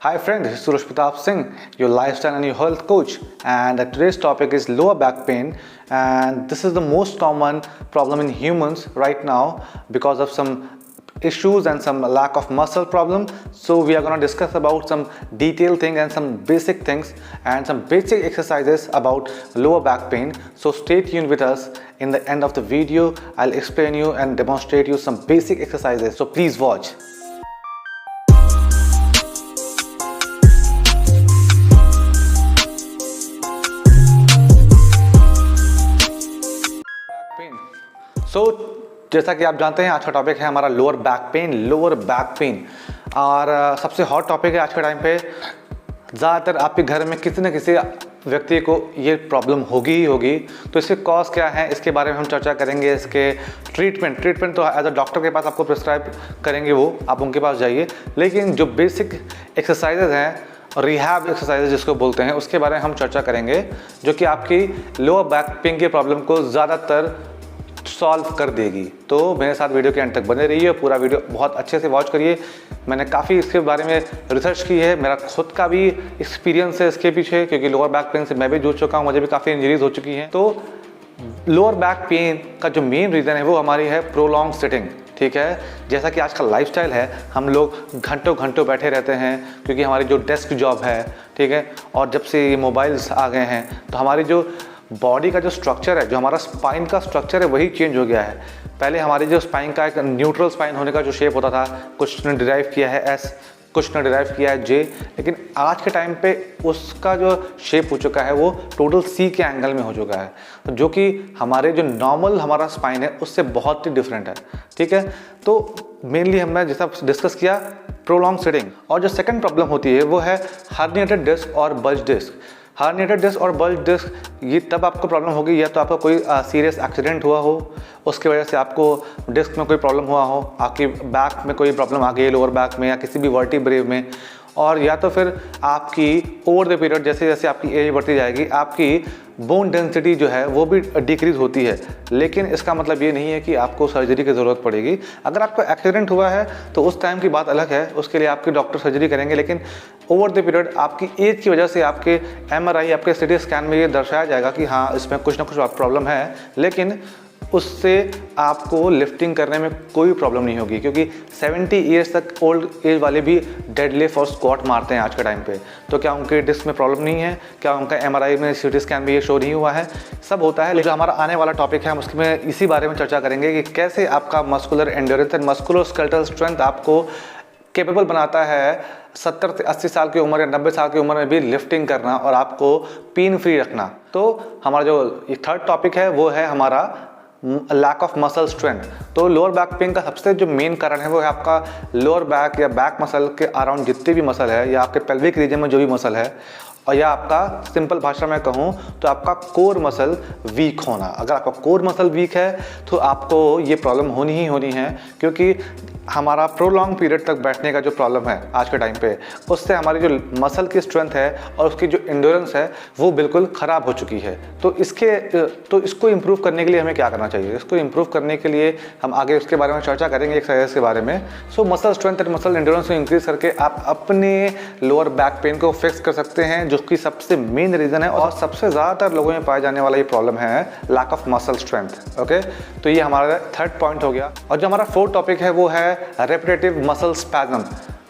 Hi friends, this is Suresh Pratap Singh, your lifestyle and your health coach, and today's topic is lower back pain, and this is the most common problem in humans right now because of some issues and some lack of muscle problem. So we are going to discuss about some detailed things and some basic things and some basic exercises about lower back pain. So stay tuned with us. In the end of the video, I'll explain you and demonstrate you some basic exercises. So please watch. सो जैसा कि आप जानते हैं आज का topic है हमारा lower back pen और सबसे हॉट टॉपिक है आज के टाइम पे। ज़्यादातर आपके घर में किसी न किसी व्यक्ति को ये प्रॉब्लम होगी ही होगी। तो इसके कॉज क्या है, इसके बारे में हम चर्चा करेंगे। इसके ट्रीटमेंट तो एज अ डॉक्टर के पास आपको प्रिस्क्राइब करेंगे, वो आप उनके पास जाइए। लेकिन जो बेसिक एक्सरसाइजेज हैं, रिहैब एक्सरसाइजेज जिसको बोलते हैं, उसके बारे में हम चर्चा करेंगे, जो कि आपकी लोअर बैक पेन के प्रॉब्लम को ज़्यादातर सॉल्व कर देगी। तो मेरे साथ वीडियो के एंड तक बने रहिए, पूरा वीडियो बहुत अच्छे से वॉच करिए। मैंने काफ़ी इसके बारे में रिसर्च की है, मेरा खुद का भी एक्सपीरियंस है इसके पीछे, क्योंकि लोअर बैक पेन से मैं भी जूझ चुका हूँ, मुझे भी काफ़ी इंजरीज हो चुकी हैं। तो लोअर बैक पेन का जो मेन रीज़न है वो हमारी है प्रोलॉन्ग सिटिंग। ठीक है, जैसा कि आज का लाइफस्टाइल है, हम लोग घंटों घंटों बैठे रहते हैं क्योंकि हमारी जो डेस्क जॉब है, ठीक है, और जब से ये मोबाइल्स आ गए हैं तो हमारी जो बॉडी का जो स्ट्रक्चर है, जो हमारा स्पाइन का स्ट्रक्चर है, वही चेंज हो गया है। पहले हमारे जो स्पाइन का एक न्यूट्रल स्पाइन होने का जो शेप होता था, कुछ ने डिराइव किया है एस, कुछ ने डिराइव किया है जे, लेकिन आज के टाइम पे उसका जो शेप हो चुका है वो टोटल सी के एंगल में हो चुका है, जो कि हमारे जो नॉर्मल हमारा स्पाइन है उससे बहुत ही डिफरेंट है। ठीक है, तो मेनली हमने जैसा डिस्कस किया प्रोलॉन्ग सिटिंग। और जो सेकंड प्रॉब्लम होती है वो है हर्निएटेड डिस्क और बल्ज डिस्क। हर्निएटेड डिस्क और बल्ज डिस्क ये तब आपको प्रॉब्लम होगी या तो आपका कोई सीरियस एक्सीडेंट हुआ हो, उसकी वजह से आपको डिस्क में कोई प्रॉब्लम हुआ हो, आपकी बैक में कोई प्रॉब्लम आ गई लोअर बैक में या किसी भी वर्टिब्रे में, और या तो फिर आपकी ओवर द पीरियड जैसे जैसे आपकी एज बढ़ती जाएगी आपकी बोन डेंसिटी जो है वो भी डिक्रीज होती है। लेकिन इसका मतलब ये नहीं है कि आपको सर्जरी की ज़रूरत पड़ेगी। अगर आपको एक्सीडेंट हुआ है तो उस टाइम की बात अलग है, उसके लिए आपके डॉक्टर सर्जरी करेंगे। लेकिन ओवर द पीरियड आपकी एज की वजह से आपके MRI, आपके CT स्कैन में ये दर्शाया जाएगा कि हाँ इसमें कुछ ना कुछ प्रॉब्लम है, लेकिन उससे आपको लिफ्टिंग करने में कोई प्रॉब्लम नहीं होगी, क्योंकि 70 ईयर्स तक ओल्ड एज वाले भी डेडलिफ्ट और स्क्वाट मारते हैं आज के टाइम पे। तो क्या उनके डिस्क में प्रॉब्लम नहीं है? क्या उनका MRI में CT स्कैन में ये शो नहीं हुआ है? सब होता है। लेकिन जो हमारा आने वाला टॉपिक है हम उसमें इसी बारे में चर्चा करेंगे कि कैसे आपका muscular endurance and musculoskeletal strength आपको कैपेबल बनाता है 70 से 80 साल की उम्र या 90 साल की उम्र में भी लिफ्टिंग करना और आपको पेन फ्री रखना। तो हमारा जो थर्ड टॉपिक है वो है हमारा लैक ऑफ मसल स्ट्रेंथ। तो लोअर बैक पेन का सबसे जो मेन कारण है वो है आपका लोअर बैक या बैक मसल के अराउंड जितने भी मसल है, या आपके पेल्विक रीजन में जो भी मसल है, और या आपका सिंपल भाषा में कहूँ तो आपका कोर मसल वीक होना। अगर आपका कोर मसल वीक है तो आपको ये प्रॉब्लम होनी ही होनी है, क्योंकि हमारा प्रोलॉन्ग पीरियड तक बैठने का जो प्रॉब्लम है आज के टाइम पे, उससे हमारी जो मसल की स्ट्रेंथ है और उसकी जो एंड्योरेंस है वो बिल्कुल ख़राब हो चुकी है। तो इसको इम्प्रूव करने के लिए हमें क्या करना चाहिए? इसको इम्प्रूव करने के लिए हम आगे उसके बारे में चर्चा करेंगे, एक्सरसाइज के बारे में। So muscle strength and muscle endurance को इंक्रीज करके आप अपने लोअर बैक पेन को फिक्स कर सकते हैं, जो कि सबसे मेन रीज़न है और सबसे ज़्यादातर लोगों में पाए जाने वाला ये प्रॉब्लम है lack of muscle strength. Okay, तो ये हमारा थर्ड पॉइंट हो गया। और जो हमारा फोर्थ टॉपिक है वो है repetitive muscle spasm.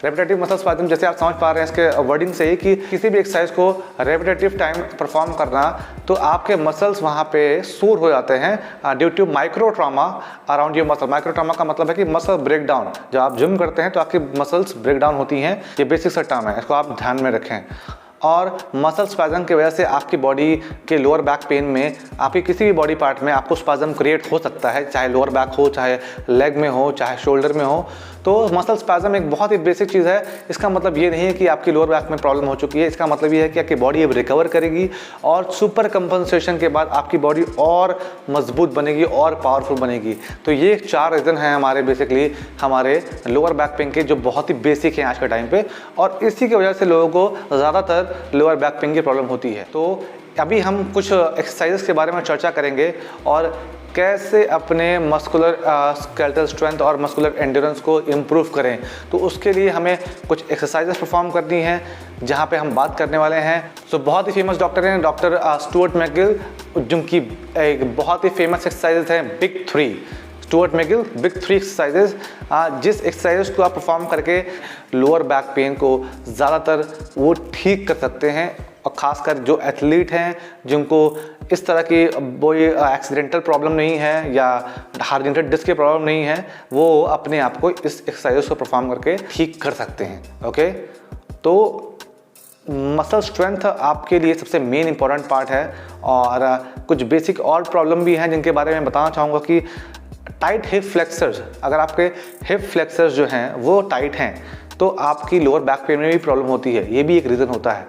Repetitive muscle spasm जैसे आप समझ पा रहे हैं इसके वर्डिंग से ही कि किसी भी एक्सरसाइज को रेपिटेटिव टाइम परफॉर्म करना, तो आपके मसल्स वहाँ पे सूर हो जाते हैं due to micro trauma around your muscle. Micro trauma का मतलब है कि मसल ब्रेक डाउन। जब आप जिम करते हैं तो आपकी मसल्स ब्रेक डाउन होती हैं, ये बेसिक सा टर्म है, इसको आप ध्यान में रखें। और मसल स्पैज्म की वजह से आपकी बॉडी के लोअर बैक पेन में आपके किसी भी बॉडी पार्ट में आपको स्पैज्म क्रिएट हो सकता है, चाहे लोअर बैक हो, चाहे लेग में हो, चाहे शोल्डर में हो। तो मसल स्पैज्म एक बहुत ही बेसिक चीज़ है। इसका मतलब ये नहीं है कि आपकी लोअर बैक में प्रॉब्लम हो चुकी है, इसका मतलब ये है कि आपकी बॉडी अब रिकवर करेगी और सुपर कंपनसेशन के बाद आपकी बॉडी और मजबूत बनेगी और पावरफुल बनेगी। तो ये 4 रीज़न हैं हमारे बेसिकली हमारे लोअर बैक पेन के, जो बहुत ही बेसिक हैं आज के टाइम पे, और इसी की वजह से लोगों को ज़्यादातर लोअर बैक पेन की प्रॉब्लम होती है। तो अभी हम कुछ एक्सरसाइजेस के बारे में चर्चा करेंगे और कैसे अपने मस्कुलर स्केलेटल स्ट्रेंथ और मस्कुलर एंड्योरेंस को इम्प्रूव करें। तो उसके लिए हमें कुछ एक्सरसाइजेस परफॉर्म करनी है जहाँ पे हम बात करने वाले हैं। सो बहुत ही फेमस डॉक्टर हैं डॉक्टर स्टुअर्ट मैकगिल, जिनकी एक बहुत ही फेमस एक्सरसाइजेस हैं big 3। Stuart McGill big 3 exercises, जिस एक्सरसाइजेस को आप परफॉर्म करके लोअर बैक पेन को ज़्यादातर वो ठीक कर सकते हैं, और ख़ासकर जो एथलीट हैं जिनको इस तरह की कोई एक्सीडेंटल प्रॉब्लम नहीं है या हार्जेंटल डिस्क की प्रॉब्लम नहीं है, वो अपने आप को इस एक्सरसाइजेस को परफॉर्म करके ठीक कर सकते हैं। ओके, तो मसल स्ट्रेंथ आपके लिए सबसे मेन इंपॉर्टेंट पार्ट है। और कुछ बेसिक और प्रॉब्लम भी हैं जिनके बारे में बताना चाहूँगा कि टाइट हिप फ्लेक्सर्स, अगर आपके हिप फ्लेक्सर्स जो हैं वो टाइट हैं तो आपकी लोअर बैक पेन में भी प्रॉब्लम होती है, ये भी एक रीज़न होता है।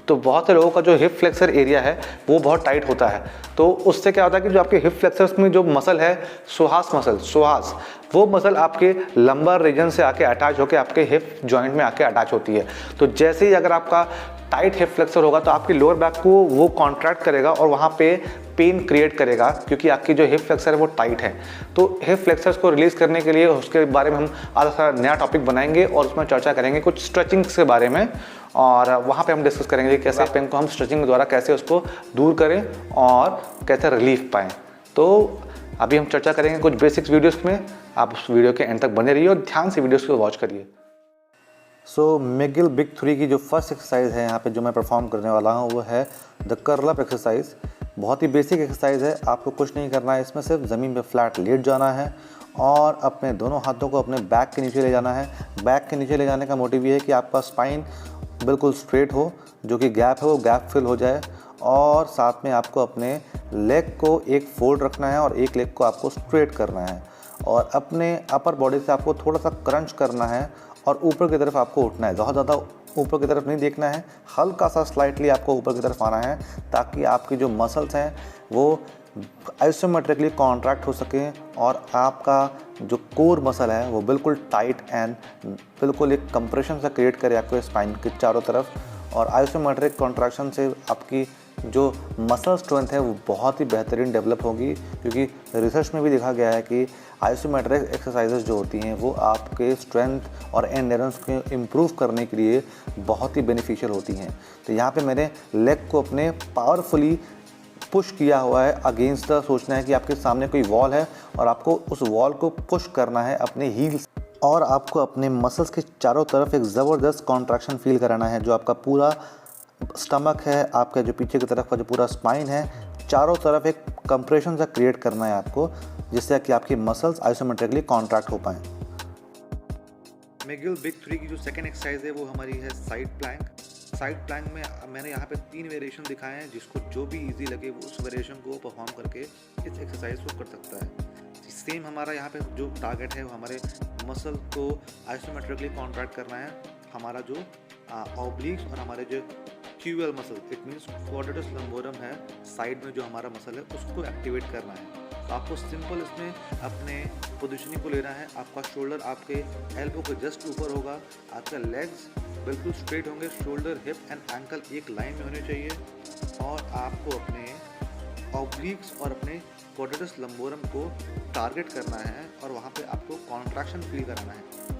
तो बहुत से लोगों का जो हिप फ्लेक्सर एरिया है वो बहुत टाइट होता है, तो उससे क्या होता है कि जो आपके हिप फ्लेक्सर्स में जो मसल है सोहास, वो मसल आपके लंबर रीजन से आके अटैच होकर आपके हिप जॉइंट में आके अटैच होती है। तो जैसे ही अगर आपका टाइट हिप फ्लेक्सर होगा तो आपकी लोअर बैक को वो कॉन्ट्रैक्ट करेगा और वहाँ पे पेन क्रिएट करेगा, क्योंकि आपकी जो हिप फ्लेक्सर है वो टाइट है। तो हिप फ्लेक्सर्स को रिलीज करने के लिए उसके बारे में हम आज का नया टॉपिक बनाएंगे और उसमें चर्चा करेंगे कुछ स्ट्रेचिंग्स के बारे में, और वहाँ पे हम डिस्कस करेंगे कैसे पेन को हम स्ट्रेचिंग द्वारा कैसे उसको दूर करें और कैसे रिलीफ पाएँ। तो अभी हम चर्चा करेंगे कुछ बेसिक्स वीडियोस में, आप उस वीडियो के एंड तक बने रहिए और ध्यान से वीडियोस को वॉच करिए। सो मैकगिल बिग 3 की जो फर्स्ट एक्सरसाइज है यहाँ पे जो मैं परफॉर्म करने वाला हूँ वो है द कर्ल अप एक्सरसाइज। बहुत ही बेसिक एक्सरसाइज है, आपको कुछ नहीं करना है, इसमें सिर्फ ज़मीन पे फ्लैट लेट जाना है और अपने दोनों हाथों को अपने बैक के नीचे ले जाना है। बैक के नीचे ले जाने का मोटिव ये है कि आपका स्पाइन बिल्कुल स्ट्रेट हो, जो कि गैप है वो गैप फिल हो जाए, और साथ में आपको अपने लेग को एक फोल्ड रखना है और एक लेग को आपको स्ट्रेट करना है, और अपने अपर बॉडी से आपको थोड़ा सा क्रंच करना है और ऊपर की तरफ आपको उठना है। बहुत ज़्यादा ऊपर की तरफ नहीं देखना है, हल्का सा स्लाइटली आपको ऊपर की तरफ आना है, ताकि आपकी जो मसल्स हैं वो आइसोमेट्रिकली कॉन्ट्रैक्ट हो सकें और आपका जो कोर मसल है वो बिल्कुल टाइट एंड बिल्कुल एक कंप्रेशन सा क्रिएट करे आपके स्पाइन के चारों तरफ। और आइसोमेट्रिक कॉन्ट्रैक्शन से आपकी जो मसल स्ट्रेंथ है वो बहुत ही बेहतरीन डेवलप होगी, क्योंकि रिसर्च में भी देखा गया है कि आइसोमेट्रिक एक्सरसाइजेज जो होती हैं वो आपके स्ट्रेंथ और एंड्योरेंस को इम्प्रूव करने के लिए बहुत ही बेनिफिशियल होती हैं। तो यहाँ पे मैंने लेग को अपने पावरफुली पुश किया हुआ है अगेंस्ट द, सोचना है कि आपके सामने कोई वॉल है और आपको उस वॉल को पुश करना है अपने हील्स, और आपको अपने मसल्स के चारों तरफ एक ज़बरदस्त कॉन्ट्रैक्शन फील कराना है। जो आपका पूरा स्टमक है, आपका जो पीछे की तरफ का जो पूरा स्पाइन है, चारों तरफ एक कंप्रेशन सा क्रिएट करना है आपको, जिससे कि आपकी मसल्स आइसोमेट्रिकली कॉन्ट्रैक्ट हो पाएँ। मैकगिल बिग 3 की जो सेकंड एक्सरसाइज है वो हमारी है साइड प्लैंक। साइड प्लैंक में मैंने यहाँ पे 3 वेरिएशन दिखाए हैं, जिसको जो भी इजी लगे वो उस वेरिएशन को परफॉर्म करके इस एक्सरसाइज को कर सकता है। सेम हमारा यहाँ पे जो टारगेट है वो हमारे मसल को आइसोमेट्रिकली कॉन्ट्रैक्ट करना है। हमारा जो ऑब्लिक्स और हमारे जो QL muscle, it means quadratus lumborum है, साइड में जो हमारा मसल है उसको एक्टिवेट करना है। तो आपको सिंपल इसमें अपने पोजीशनिंग को लेना है। आपका शोल्डर आपके एल्बो के जस्ट ऊपर होगा, आपका लेग्स बिल्कुल स्ट्रेट होंगे, शोल्डर हिप एंड एंकल एक लाइन में होने चाहिए, और आपको अपने ऑब्लिक्स और अपने क्वाड्रिसेप्स लंबोरम को टारगेट करना है और वहाँ पे आपको कॉन्ट्रैक्शन फील कराना है।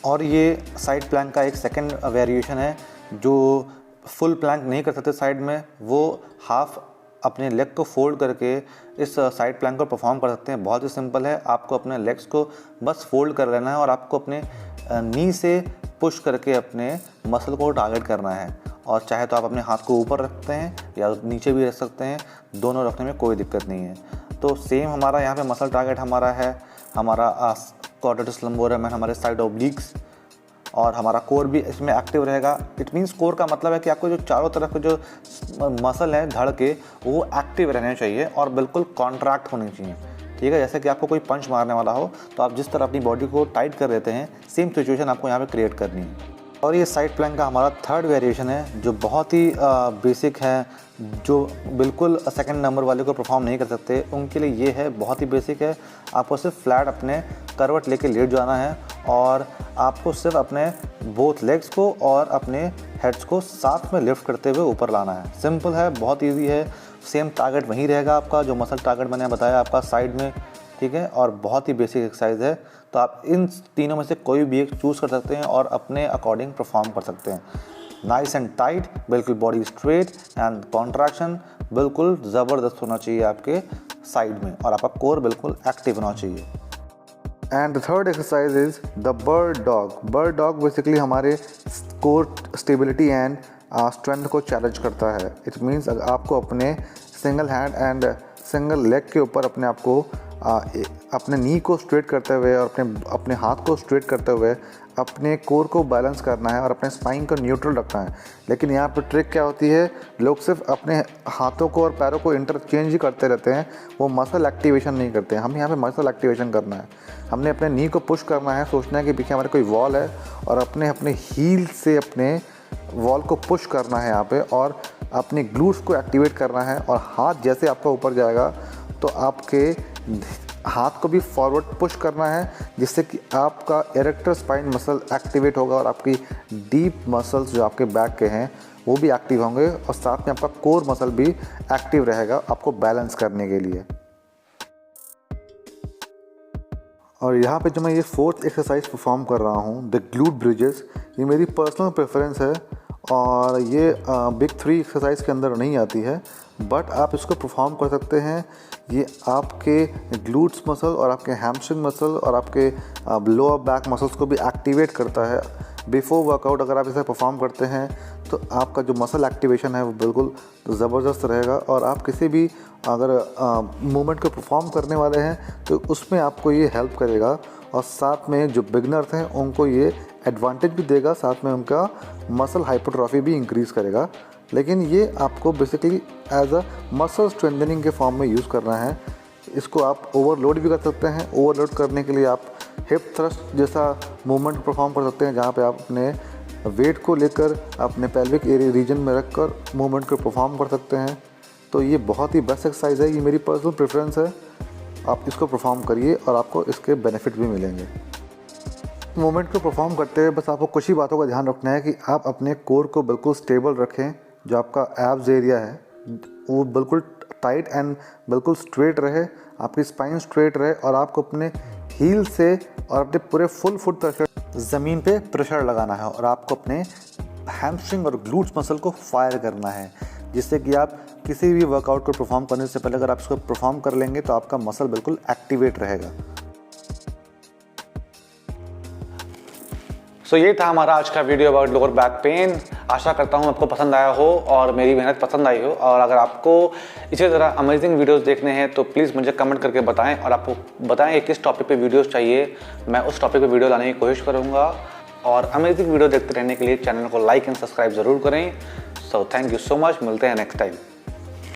और ये साइड प्लैंक का एक सेकंड वेरिएशन है, जो फुल प्लैंक नहीं कर सकते साइड में, वो हाफ अपने लेग को फोल्ड करके इस साइड प्लैंक को परफॉर्म कर सकते हैं। बहुत ही सिंपल है, आपको अपने लेग्स को बस फोल्ड कर लेना है और आपको अपने नी से पुश करके अपने मसल को टारगेट करना है, और चाहे तो आप अपने हाथ को ऊपर रखते हैं या नीचे भी रख सकते हैं, दोनों रखने में कोई दिक्कत नहीं है। तो सेम हमारा यहाँ पे मसल टारगेट हमारा है, हमारा क्वाड्रिसेप्स लंबोरम है, हमारे साइड ऑब्लिक्स, और हमारा कोर भी इसमें एक्टिव रहेगा। इट मीन्स कोर का मतलब है कि आपको जो चारों तरफ के जो मसल है धड़ के वो एक्टिव रहने चाहिए और बिल्कुल कॉन्ट्रैक्ट होने चाहिए। ठीक है, जैसे कि आपको कोई पंच मारने वाला हो तो आप जिस तरह अपनी बॉडी को टाइट कर देते हैं, सेम सिचुएशन आपको यहाँ पे क्रिएट करनी है। और ये साइड प्लैंक का हमारा थर्ड वेरिएशन है, जो बहुत ही बेसिक है, जो बिल्कुल सेकंड नंबर वाले को परफॉर्म नहीं कर सकते उनके लिए ये है, बहुत ही बेसिक है। आपको सिर्फ फ्लैट अपने करवट लेके लेट जाना है और आपको सिर्फ अपने बोथ लेग्स को और अपने हेड्स को साथ में लिफ्ट करते हुए ऊपर लाना है। सिंपल है, बहुत इजी है। सेम टारगेट वहीं रहेगा आपका जो मसल टारगेट मैंने बताया आपका साइड में, ठीक है। और बहुत ही बेसिक एक्सरसाइज है, तो आप इन तीनों में से कोई भी एक चूज़ कर सकते हैं और अपने अकॉर्डिंग परफॉर्म कर सकते हैं। नाइस एंड टाइट, बिल्कुल बॉडी स्ट्रेट एंड कॉन्ट्रैक्शन बिल्कुल ज़बरदस्त होना चाहिए आपके साइड में, और आपका कोर बिल्कुल एक्टिव होना चाहिए। And the third exercise is the bird dog. Bird dog basically हमारे कोर स्टेबिलिटी एंड स्ट्रेंथ को चैलेंज करता है। इट मीन्स आपको अपने single hand and single leg के ऊपर अपने आप को अपने नी को स्ट्रेट करते हुए और अपने हाथ को स्ट्रेट करते हुए अपने कोर को बैलेंस करना है और अपने स्पाइन को न्यूट्रल रखना है। लेकिन यहाँ पर ट्रिक क्या होती है, लोग सिर्फ अपने हाथों को और पैरों को इंटरचेंज ही करते रहते हैं, वो मसल एक्टिवेशन नहीं करते हैं। हम यहाँ पे मसल एक्टिवेशन करना है, हमने अपने नी को पुश करना है, सोचना है कि पीछे हमारे कोई वॉल है और अपने हील से अपने वॉल को पुश करना है यहाँ पे, और अपने ग्लूट्स को एक्टिवेट करना है। और हाथ जैसे आपका ऊपर जाएगा तो आपके हाथ को भी फॉरवर्ड पुश करना है, जिससे कि आपका इरेक्टर स्पाइन मसल एक्टिवेट होगा और आपकी डीप मसल्स जो आपके बैक के हैं वो भी एक्टिव होंगे, और साथ में आपका कोर मसल भी एक्टिव रहेगा आपको बैलेंस करने के लिए। और यहाँ पे जो मैं ये फोर्थ एक्सरसाइज परफॉर्म कर रहा हूँ, द ग्लूट ब्रिजेस, ये मेरी पर्सनल प्रेफरेंस है और ये बिग 3 एक्सरसाइज के अंदर नहीं आती है, बट आप इसको परफॉर्म कर सकते हैं। ये आपके ग्लूट्स मसल और आपके हैमस्ट्रिंग मसल और आपके लोअर बैक मसल्स को भी एक्टिवेट करता है। बिफोर वर्कआउट अगर आप इसे परफॉर्म करते हैं तो आपका जो मसल एक्टिवेशन है वो बिल्कुल ज़बरदस्त रहेगा, और आप किसी भी अगर मूवमेंट को परफॉर्म करने वाले हैं तो उसमें आपको ये हेल्प करेगा। और साथ में जो बिगनर्स हैं उनको ये एडवांटेज भी देगा, साथ में उनका मसल हाइपरट्रॉफी भी इंक्रीज़ करेगा। लेकिन ये आपको basically as a muscle strengthening के फॉर्म में यूज़ करना है। इसको आप ओवरलोड भी कर सकते हैं। ओवरलोड करने के लिए आप हिप थ्रस्ट जैसा मूवमेंट परफॉर्म कर सकते हैं, जहाँ पे आप अपने वेट को लेकर अपने पेल्विक एरिया रीजन में रखकर मूवमेंट को परफॉर्म कर सकते हैं। तो ये बहुत ही बेस्ट एक्सरसाइज है, ये मेरी पर्सनल प्रेफरेंस है। आप इसको परफॉर्म करिए और आपको इसके बेनिफिट भी मिलेंगे। मूवमेंट को परफॉर्म करते हुए बस आपको कुछ ही बातों का ध्यान रखना है कि आप अपने कोर को बिल्कुल स्टेबल रखें, जो आपका एब्स एरिया है वो बिल्कुल टाइट एंड बिल्कुल स्ट्रेट रहे, आपकी स्पाइन स्ट्रेट रहे, और आपको अपने हील से और अपने पूरे फुल फुट प्रेशर ज़मीन पे प्रेशर लगाना है, और आपको अपने हैमस्ट्रिंग और ग्लूट्स मसल को फायर करना है, जिससे कि आप किसी भी वर्कआउट को परफॉर्म करने से पहले अगर आप इसको परफॉर्म कर लेंगे तो आपका मसल बिल्कुल एक्टिवेट रहेगा। सो ये था हमारा आज का video about lower back pain. आशा करता हूँ आपको पसंद आया हो और मेरी मेहनत पसंद आई हो, और अगर आपको इसी तरह अमेजिंग वीडियोस देखने हैं तो प्लीज़ मुझे कमेंट करके बताएं, और आपको बताएं कि किस टॉपिक पे वीडियोस चाहिए, मैं उस टॉपिक पे वीडियो लाने की कोशिश करूँगा। और अमेजिंग वीडियो देखते रहने के लिए चैनल को लाइक एंड सब्सक्राइब ज़रूर करें। So thank you so much, मिलते हैं नेक्स्ट टाइम।